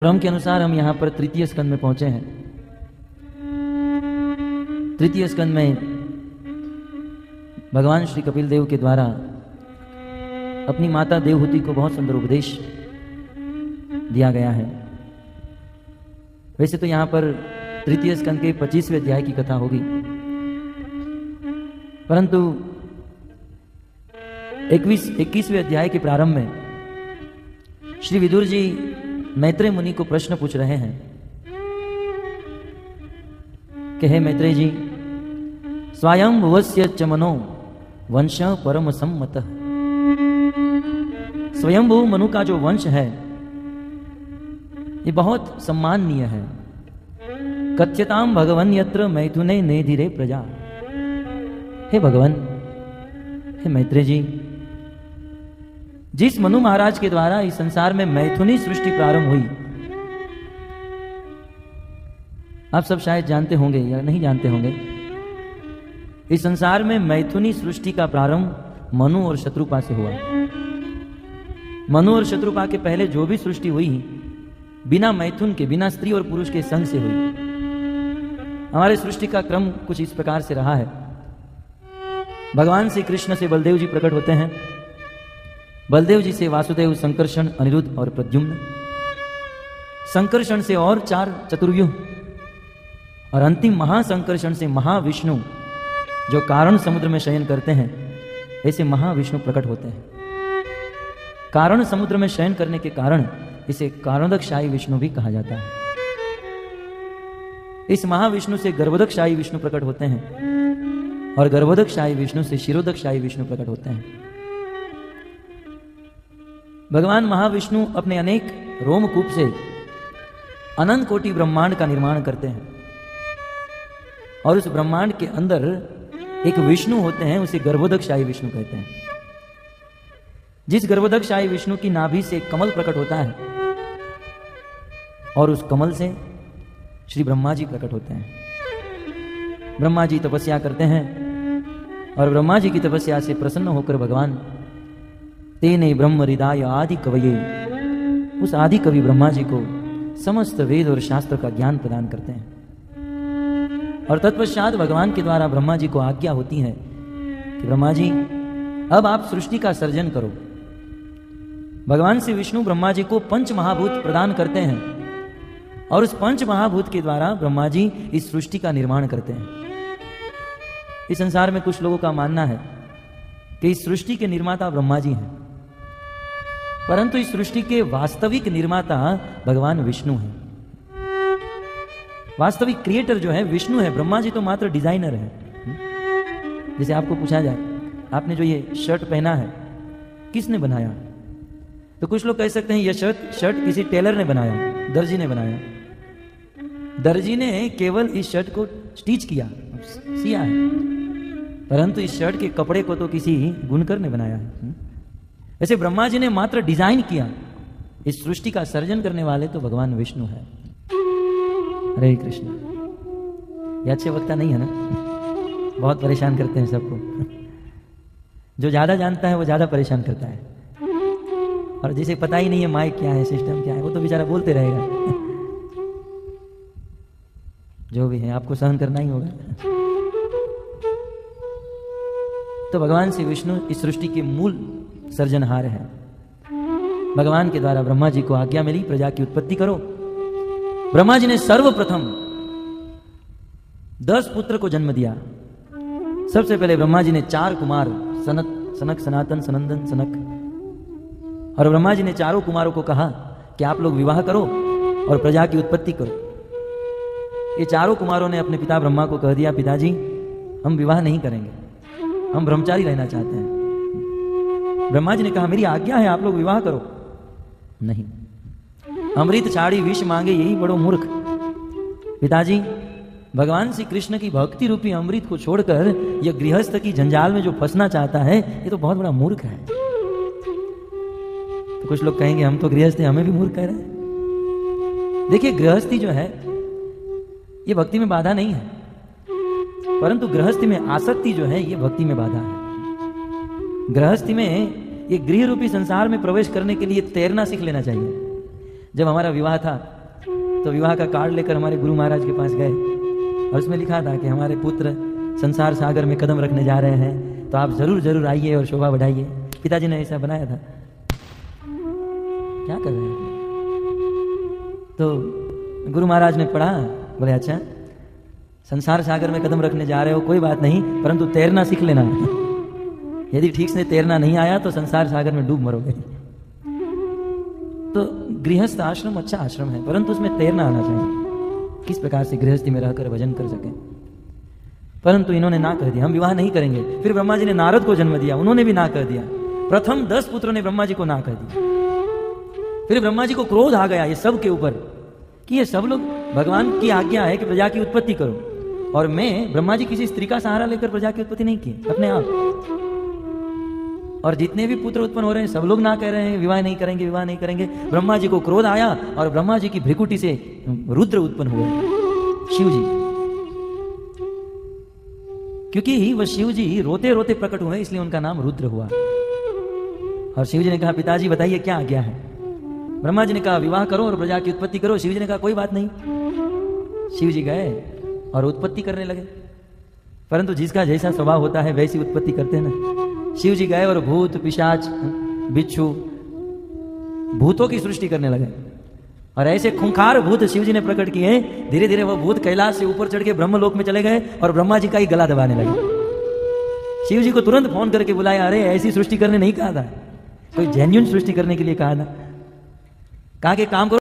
क्रम के अनुसार हम यहाँ पर तृतीय स्कंद में पहुंचे हैं। तृतीय स्कंद में भगवान श्री कपिल देव के द्वारा अपनी माता देवहूति को बहुत सुंदर उपदेश दिया गया है। वैसे तो यहाँ पर तृतीय स्कंद के 25वें अध्याय की कथा होगी, परंतु 21वें अध्याय के प्रारंभ में श्री विदुर जी मैत्रेय मुनि को प्रश्न पूछ रहे हैं कि हे मैत्रेय जी, स्वयं भुवस्य च मनो वंश परम सम्मतः। स्वयंभू मनु का जो वंश है ये बहुत सम्माननीय है। कथ्यताम भगवन यत्र मैथुने नेधिरे प्रजा। हे भगवान, हे मैत्रेय जी, जिस मनु महाराज के द्वारा इस संसार में मैथुनी सृष्टि प्रारंभ हुई, आप सब शायद जानते होंगे या नहीं जानते होंगे, इस संसार में मैथुनी सृष्टि का प्रारंभ मनु और शत्रुपा से हुआ। मनु और शत्रुपा के पहले जो भी सृष्टि हुई बिना मैथुन के, बिना स्त्री और पुरुष के संग से हुई। हमारे सृष्टि का क्रम कुछ इस प्रकार से रहा है। भगवान श्री कृष्ण से बलदेव जी प्रकट होते हैं, बलदेव जी से वासुदेव, संकर्षण, अनिरुद्ध और प्रद्युम्न, संकर्षण से और 4 चतुर्व्यूह, और अंतिम महासंकर्षण से महाविष्णु जो कारण समुद्र में शयन करते हैं, ऐसे महाविष्णु प्रकट होते हैं। कारण समुद्र में शयन करने के कारण इसे कारणोदकशाही विष्णु भी कहा जाता है। इस महाविष्णु से गर्भोदकशाही विष्णु प्रकट होते हैं और गर्भोदकशाही विष्णु से शिरोदकशाही विष्णु प्रकट होते हैं। भगवान महाविष्णु अपने अनेक रोमकूप से अनंत कोटि ब्रह्मांड का निर्माण करते हैं और उस ब्रह्मांड के अंदर एक विष्णु होते हैं, उसे गर्भोदकशाही विष्णु कहते हैं। जिस गर्भोदकशाही विष्णु की नाभि से कमल प्रकट होता है और उस कमल से श्री ब्रह्मा जी प्रकट होते हैं। ब्रह्मा जी तपस्या करते हैं और ब्रह्मा जी की तपस्या से प्रसन्न होकर भगवान तेने ब्रह्म हृदय आदि कवये, उस आदि कवि ब्रह्मा जी को समस्त वेद और शास्त्र का ज्ञान प्रदान करते हैं। और तत्पश्चात भगवान के द्वारा ब्रह्मा जी को आज्ञा होती है कि ब्रह्मा जी अब आप सृष्टि का सर्जन करो। भगवान श्री विष्णु ब्रह्मा जी को 5 महाभूत प्रदान करते हैं और उस 5 महाभूत के द्वारा ब्रह्मा जी इस सृष्टि का निर्माण करते हैं। इस संसार में कुछ लोगों का मानना है कि इस सृष्टि के निर्माता ब्रह्मा जी हैं, परंतु इस सृष्टि के वास्तविक निर्माता भगवान विष्णु हैं। वास्तविक क्रिएटर जो है विष्णु है, ब्रह्मा जी तो मात्र डिजाइनर है। जैसे आपको पूछा जाए, आपने जो ये शर्ट पहना है किसने बनाया, तो कुछ लोग कह सकते हैं यह शर्ट किसी टेलर ने बनाया, दर्जी ने बनाया। दर्जी ने केवल इस शर्ट को स्टिच किया, सिया है, परंतु इस शर्ट के कपड़े को तो किसी बुनकर ने बनाया है। ऐसे ब्रह्मा जी ने मात्र डिजाइन किया, इस सृष्टि का सर्जन करने वाले तो भगवान विष्णु है। हरे कृष्ण। ये अच्छे वक्ता नहीं है ना, बहुत परेशान करते हैं सबको। जो ज्यादा जानता है वो ज्यादा परेशान करता है, और जिसे पता ही नहीं है माइक क्या है, सिस्टम क्या है, वो तो बेचारा बोलते रहेगा। जो भी है आपको सहन करना ही होगा। तो भगवान श्री विष्णु इस सृष्टि के मूल सर्जनहार है। भगवान के द्वारा ब्रह्मा जी को आज्ञा मिली प्रजा की उत्पत्ति करो। ब्रह्मा जी ने सर्वप्रथम 10 पुत्र को जन्म दिया। सबसे पहले ब्रह्मा जी ने 4 कुमार, सनक, सनातन, सनंदन, सनक, और ब्रह्मा जी ने चारों कुमारों को कहा कि आप लोग विवाह करो और प्रजा की उत्पत्ति करो। ये चारों कुमारों ने अपने पिता ब्रह्मा को कह दिया, पिताजी हम विवाह नहीं करेंगे, हम ब्रह्मचारी रहना चाहते हैं। ब्रह्मा जी ने कहा मेरी आज्ञा है, आप लोग विवाह करो। नहीं, अमृत छाड़ी विष मांगे यही बड़ो मूर्ख। पिताजी भगवान श्री कृष्ण की भक्ति रूपी अमृत को छोड़कर यह गृहस्थ की जंजाल में जो फंसना चाहता है ये तो बहुत बड़ा मूर्ख है। तो कुछ लोग कहेंगे हम तो गृहस्थ हैं, हमें भी मूर्ख कह रहे हैं। देखिए, गृहस्थी जो है ये भक्ति में बाधा नहीं है, परंतु गृहस्थी में आसक्ति जो है ये भक्ति में बाधा है। गृहस्थी में ये गृह रूपी संसार में प्रवेश करने के लिए तैरना सीख लेना चाहिए। जब हमारा विवाह था तो विवाह का कार्ड लेकर हमारे गुरु महाराज के पास गए और उसमें लिखा था कि हमारे पुत्र संसार सागर में कदम रखने जा रहे हैं, तो आप जरूर जरूर आइए और शोभा बढ़ाइए। पिताजी ने ऐसा बनाया था। क्या कर रहे हैं? तो गुरु महाराज ने पढ़ा, बोले अच्छा संसार सागर में कदम रखने जा रहे हो, कोई बात नहीं, परंतु तैरना सीख लेना। यदि ठीक से तैरना नहीं आया तो संसार सागर में डूब मरोगे। तो गृहस्थ आश्रम अच्छा आश्रम है, परंतु उसमें तैरना आना चाहिए, किस प्रकार से गृहस्थी में रहकर भजन कर सके। परंतु इन्होंने ना कर दिया, हम विवाह नहीं करेंगे। फिर ब्रह्मा जी ने नारद को जन्म दिया, उन्होंने भी ना कर दिया। प्रथम 10 पुत्रों ने ब्रह्मा जी को ना कर दिया। फिर ब्रह्मा जी को क्रोध आ गया ये सब के ऊपर कि ये सब लोग, भगवान की आज्ञा है कि प्रजा की उत्पत्ति करो, और मैं ब्रह्मा जी किसी स्त्री का सहारा लेकर प्रजा की उत्पत्ति नहीं की, अपने आप। और जितने भी पुत्र उत्पन्न हो रहे हैं सब लोग ना कह रहे हैं विवाह नहीं करेंगे, विवाह नहीं करेंगे। ब्रह्मा जी को क्रोध आया और ब्रह्मा जी की भ्रिकुटी से रुद्र उत्पन्न हुए, शिव जी। क्योंकि वह शिव जी रोते रोते प्रकट हुए, इसलिए उनका नाम रुद्र हुआ। और शिव जी ने कहा पिताजी बताइए क्या आज्ञा है। ब्रह्मा जी ने कहा विवाह करो और प्रजा की उत्पत्ति करो। शिव जी ने कहा कोई बात नहीं। शिव जी गए और उत्पत्ति करने लगे, परंतु जिसका जैसा स्वभाव होता है वैसी उत्पत्ति करते हैं ना। शिव जी गए और भूत पिशाच बिच्छू भूतों की सृष्टि करने लगे, और ऐसे खूंखार भूत शिव जी ने प्रकट किए। धीरे धीरे वो भूत कैलाश से ऊपर चढ़ के ब्रह्मलोक में चले गए और ब्रह्मा जी का ही गला दबाने लगे। शिव जी को तुरंत फोन करके बुलाया, अरे ऐसी सृष्टि करने नहीं कहा था, कोई जेन्युइन सृष्टि करने के लिए कहा था। कहा कि काम करो